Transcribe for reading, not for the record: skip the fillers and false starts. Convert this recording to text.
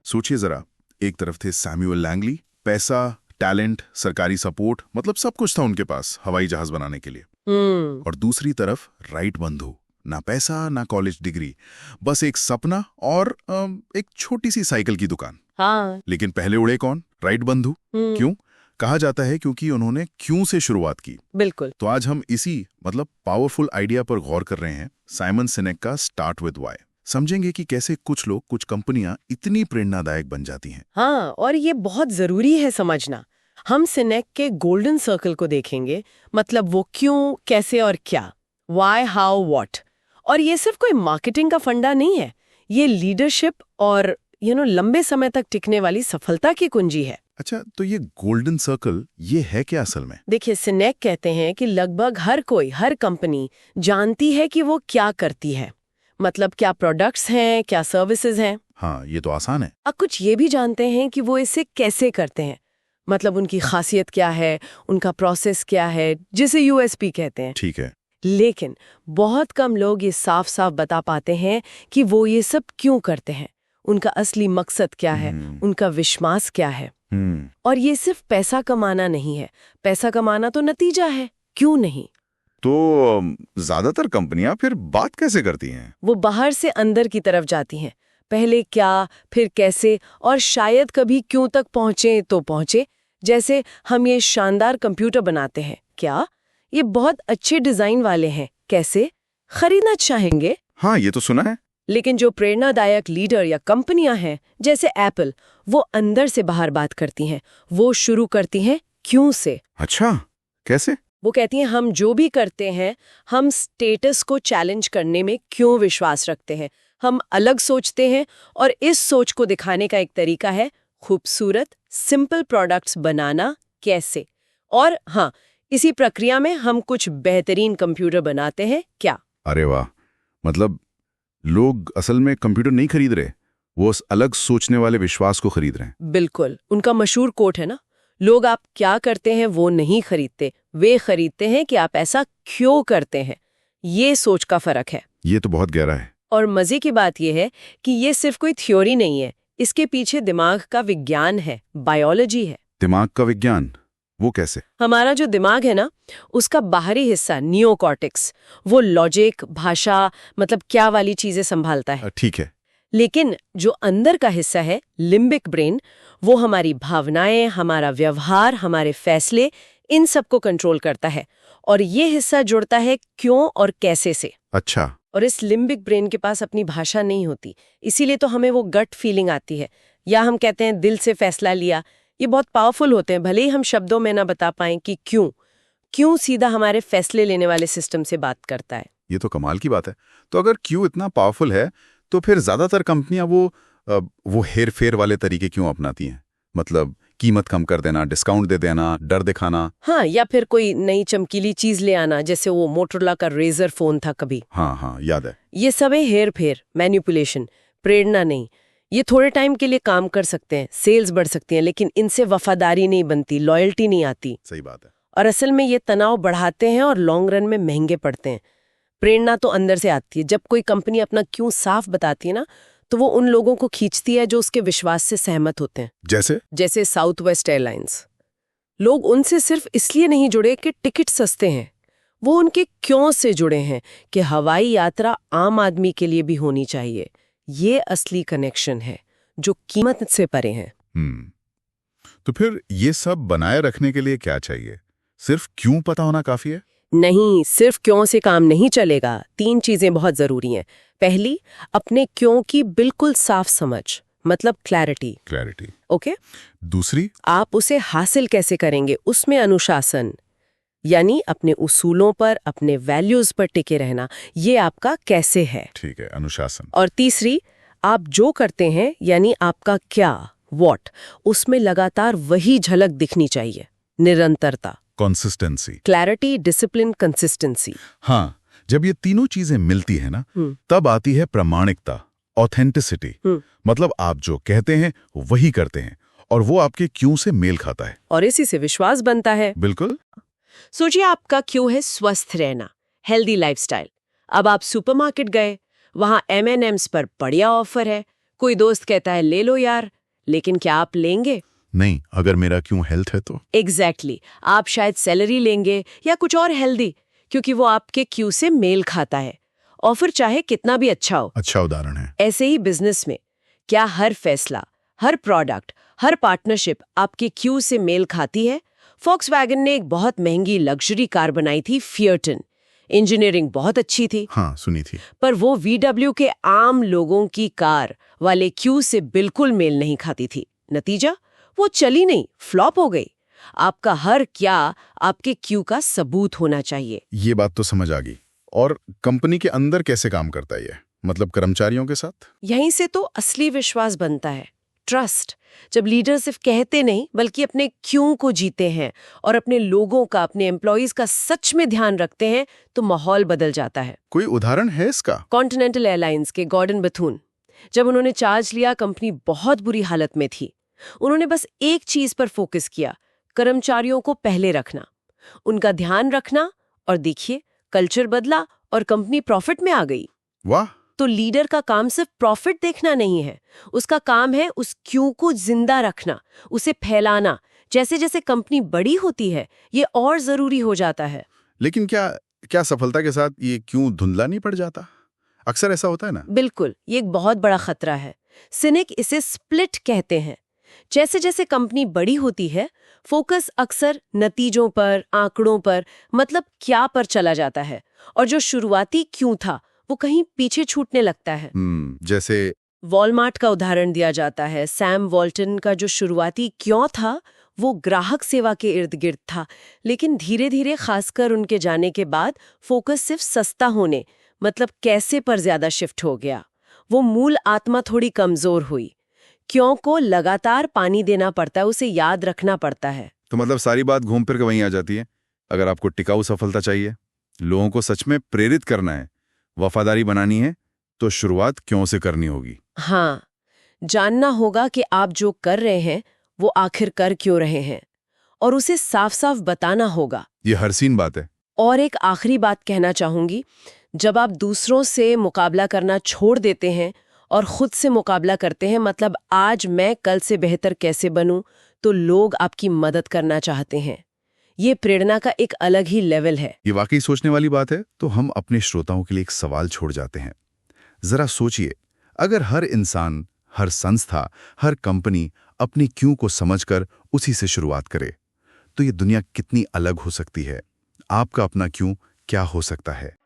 सोचिए जरा, एक तरफ थे सैमुअल लैंगली, पैसा, टैलेंट, सरकारी सपोर्ट, मतलब सब कुछ था उनके पास हवाई जहाज बनाने के लिए। और दूसरी तरफ राइट बंधु, ना पैसा ना कॉलेज डिग्री, बस एक सपना और एक छोटी सी साइकिल की दुकान। हाँ। लेकिन पहले उड़े कौन? राइट बंधु। क्यों? कहा जाता है क्योंकि उन्होंने क्यों से शुरुआत की। बिल्कुल। तो आज हम इसी पावरफुल आइडिया पर गौर कर रहे हैं, साइमन सिनेक का स्टार्ट विद व्हाई। समझेंगे कि कैसे कुछ लोग, कुछ कंपनियां इतनी प्रेरणादायक बन जाती हैं। हाँ, और ये बहुत जरूरी है समझना। हम सिनेक के गोल्डन सर्कल को देखेंगे, मतलब वो क्यों, कैसे और क्या, व्हाई, हाउ, व्हाट। और ये सिर्फ कोई मार्केटिंग का फंडा नहीं है, ये लीडरशिप और लंबे समय तक टिकने वाली सफलता की कुंजी है। अच्छा, तो ये गोल्डन सर्कल ये है क्या असल में? देखिए, सिनेक कहते हैं कि लगभग हर कंपनी जानती है कि वो क्या करती है, मतलब क्या प्रोडक्ट्स हैं, क्या सर्विसेज हैं। हाँ, ये तो आसान है। अब कुछ ये भी जानते हैं कि वो इसे कैसे करते हैं, मतलब उनकी खासियत क्या है, उनका प्रोसेस क्या है, जिसे यूएसपी कहते हैं। ठीक है। लेकिन बहुत कम लोग ये साफ साफ बता पाते हैं कि वो ये सब क्यों करते हैं, उनका असली मकसद क्या है, उनका विश्वास क्या है। और ये सिर्फ पैसा कमाना नहीं है, पैसा कमाना तो नतीजा है, क्यों नहीं। तो ज्यादातर कंपनियां फिर बात कैसे करती हैं? वो बाहर से अंदर की तरफ जाती हैं, पहले क्या, फिर कैसे, और शायद कभी क्यों तक पहुंचे तो पहुंचे। जैसे हम ये शानदार कंप्यूटर बनाते हैं, क्या ये बहुत अच्छे डिजाइन वाले हैं, कैसे, खरीदना चाहेंगे। हाँ, ये तो सुना है। लेकिन जो प्रेरणादायक लीडर या कंपनियां हैं, जैसे एप्पल, वो अंदर से बाहर बात करती हैं, वो शुरू करती हैं क्यों से। अच्छा, कैसे? वो कहती हैं हम जो भी करते हैं, हम स्टेटस को चैलेंज करने में क्यों विश्वास रखते हैं, हम अलग सोचते हैं, और इस सोच को दिखाने का एक तरीका है खूबसूरत सिंपल प्रोडक्ट्स बनाना कैसे। और हाँ, इसी प्रक्रिया में हम कुछ बेहतरीन कंप्यूटर बनाते हैं, क्या। अरे वाह, मतलब लोग असल में कंप्यूटर नहीं खरीद रहे, वो उस अलग सोचने वाले विश्वास को खरीद रहे हैं। बिल्कुल, उनका मशहूर कोट है ना, लोग आप क्या करते हैं वो नहीं खरीदते, वे खरीदते हैं कि आप ऐसा क्यों करते हैं। ये सोच का फर्क है। ये तो बहुत गहरा है। और मजे की बात यह है कि ये सिर्फ कोई थ्योरी नहीं है, इसके पीछे दिमाग का विज्ञान है, बायोलॉजी है। दिमाग का विज्ञान? वो कैसे? हमारा जो दिमाग है ना, उसका बाहरी हिस्सा नियोकॉर्टेक्स, वो लॉजिक, भाषा, मतलब क्या वाली चीजें संभालता है। ठीक है। लेकिन जो अंदर का हिस्सा है, लिम्बिक ब्रेन, वो हमारी भावनाएं, हमारा व्यवहार, हमारे फैसले, इन सब को कंट्रोल करता है। और ये हिस्सा जुड़ता है क्यों और कैसे से। अच्छा। और इस लिम्बिक ब्रेन के पास अपनी भाषा नहीं होती, इसीलिए तो हमें वो गट फीलिंग आती है, या हम कहते हैं दिल से फैसला लिया। ये बहुत पावरफुल होते हैं, भले ही हम शब्दों में ना बता पाएं कि क्यों सीधा हमारे फैसले लेने वाले सिस्टम से बात करता है। ये तो कमाल की बात है। तो अगर क्यों इतना पावरफुल है, तो फिर ज्यादातर कंपनियां वो हेर फेर वाले तरीके क्यों अपनाती हैं? मतलब कीमत कम कर देना, डिस्काउंट दे देना, डर दिखाना। हाँ, या फिर कोई नई चमकीली चीज ले आना, जैसे वो मोटरोला का रेजर फोन था कभी। हाँ, याद है। ये सब है हेर फेर, मैनिपुलेशन, प्रेरणा नहीं। ये थोड़े टाइम के लिए काम कर सकते हैं, सेल्स बढ़ सकती हैं, लेकिन इनसे वफादारी नहीं बनती, लॉयल्टी नहीं आती। सही बात है। और असल में ये तनाव बढ़ाते हैं और लॉन्ग रन में महंगे पड़ते हैं। प्रेरणा तो अंदर से आती है। जब कोई कंपनी अपना क्यों साफ बताती है ना, तो वो उन लोगों को खींचती है जो उसके विश्वास से सहमत होते हैं। जैसे साउथ वेस्ट एयरलाइंस। लोग उनसे सिर्फ इसलिए नहीं जुड़े कि टिकट सस्ते हैं, वो उनके क्यों से जुड़े हैं कि हवाई यात्रा आम आदमी के लिए भी होनी चाहिए। ये असली कनेक्शन है जो कीमत से परे है। तो फिर ये सब बनाए रखने के लिए क्या चाहिए? सिर्फ क्यों पता होना काफी है? नहीं, सिर्फ क्यों से काम नहीं चलेगा। 3 चीजें बहुत जरूरी हैं। पहली, अपने क्यों की बिल्कुल साफ समझ, मतलब क्लैरिटी। ओके। दूसरी, आप उसे हासिल कैसे करेंगे, उसमें अनुशासन, यानी अपने उसूलों पर, अपने वैल्यूज पर टिके रहना। ये आपका कैसे है। ठीक है, अनुशासन। और तीसरी, आप जो करते हैं, यानी आपका क्या, व्हाट, उसमें लगातार वही झलक दिखनी चाहिए, निरंतरता, कंसिस्टेंसी। Clarity, discipline, consistency. हाँ, जब ये तीनों चीजें मिलती है ना, तब आती है प्रामाणिकता, ऑथेंटिसिटी। मतलब आप जो कहते हैं वही करते हैं, और वो आपके क्यों से मेल खाता है, और इसी से विश्वास बनता है। बिल्कुल। सोचिए, आपका क्यों है स्वस्थ रहना, हेल्दी लाइफस्टाइल। अब आप सुपरमार्केट गए, वहां M&M's पर बढ़िया ऑफर है, कोई दोस्त कहता है ले लो यार, लेकिन क्या आप लेंगे? नहीं, अगर मेरा क्यों हेल्थ है तो। एग्जैक्टली आप शायद सैलरी लेंगे या कुछ और हेल्दी, क्योंकि वो आपके क्यू से मेल खाता है। ऑफर चाहे कितना भी अच्छा हो। अच्छा उदाहरण है। ऐसे ही बिजनेस में क्या हर फैसला, हर प्रोडक्ट, हर पार्टनरशिप आपके क्यू से मेल खाती है? फॉक्सवैगन ने एक बहुत महंगी लग्जरी कार बनाई थी, फिएटन। इंजीनियरिंग बहुत अच्छी थी, हाँ, सुनी थी। पर वो VW के आम लोगों की कार वाले क्यू से बिल्कुल मेल नहीं खाती थी। नतीजा, वो चली नहीं, फ्लॉप हो गई। आपका हर क्या आपके क्यू का सबूत होना चाहिए। ये बात तो समझ आ गई। और कंपनी के अंदर कैसे काम करता है ये, मतलब कर्मचारियों के साथ? यहीं से तो असली विश्वास बनता है, ट्रस्ट। जब लीडर सिर्फ कहते नहीं बल्कि अपने क्यों को जीते हैं और अपने लोगों का, अपने एम्प्लॉइज का सच में ध्यान रखते हैं, तो माहौल बदल जाता है। कोई उदाहरण है इसका? कॉन्टिनेंटल एयरलाइंस के गॉर्डन बथून, जब उन्होंने चार्ज लिया, कंपनी बहुत बुरी हालत में थी। उन्होंने बस एक चीज पर फोकस किया, कर्मचारियों को पहले रखना, उनका ध्यान रखना, और देखिए कल्चर बदला और कंपनी प्रॉफिट में आ गई। वाह! तो लीडर का काम सिर्फ प्रॉफिट देखना नहीं है, उसका काम है उस क्यों को जिंदा रखना, उसे फैलाना। जैसे जैसे कंपनी बड़ी होती है, ये और जरूरी हो जाता है। लेकिन क्या सफलता के साथ ये क्यों धुंधला नहीं पड़ जाता? अक्सर ऐसा होता है ना। बिल्कुल, ये एक बहुत बड़ा खतरा है। सिनिक इसे स्प्लिट कहते हैं। जैसे जैसे कंपनी बड़ी होती है, फोकस अक्सर नतीजों पर, आंकड़ों पर, मतलब क्या पर चला जाता है, और जो शुरुआती क्यों था वो कहीं पीछे छूटने लगता है। जैसे वॉलमार्ट का उदाहरण दिया जाता है। सैम वॉल्टन का जो शुरुआती क्यों था वो ग्राहक सेवा के इर्द गिर्द था, लेकिन धीरे धीरे, खासकर उनके जाने के बाद, फोकस सिर्फ सस्ता होने, मतलब कैसे पर ज्यादा शिफ्ट हो गया। वो मूल आत्मा थोड़ी कमजोर हुई। क्यों को लगातार पानी देना पड़ता है, उसे याद रखना पड़ता है। तो मतलब सारी बात घूम फिर के वहीं आ जाती है। अगर आपको टिकाऊ सफलता चाहिए, लोगों को सच में प्रेरित करना है, वफादारी बनानी है, तो शुरुआत क्यों से करनी होगी। हाँ, जानना होगा कि आप जो कर रहे हैं वो आखिर कर क्यों रहे हैं, और उसे साफ साफ बताना होगा। ये हरसीन बात है। और एक आखिरी बात कहना चाहूंगी, जब आप दूसरों से मुकाबला करना छोड़ देते हैं और खुद से मुकाबला करते हैं, मतलब आज मैं कल से बेहतर कैसे बनूं, तो लोग आपकी मदद करना चाहते हैं। ये प्रेरणा का एक अलग ही लेवल है। ये वाकई सोचने वाली बात है। तो हम अपने श्रोताओं के लिए एक सवाल छोड़ जाते हैं। जरा सोचिए, अगर हर इंसान, हर संस्था, हर कंपनी अपनी क्यों को समझकर उसी से शुरुआत करे, तो ये दुनिया कितनी अलग हो सकती है। आपका अपना क्यों क्या हो सकता है?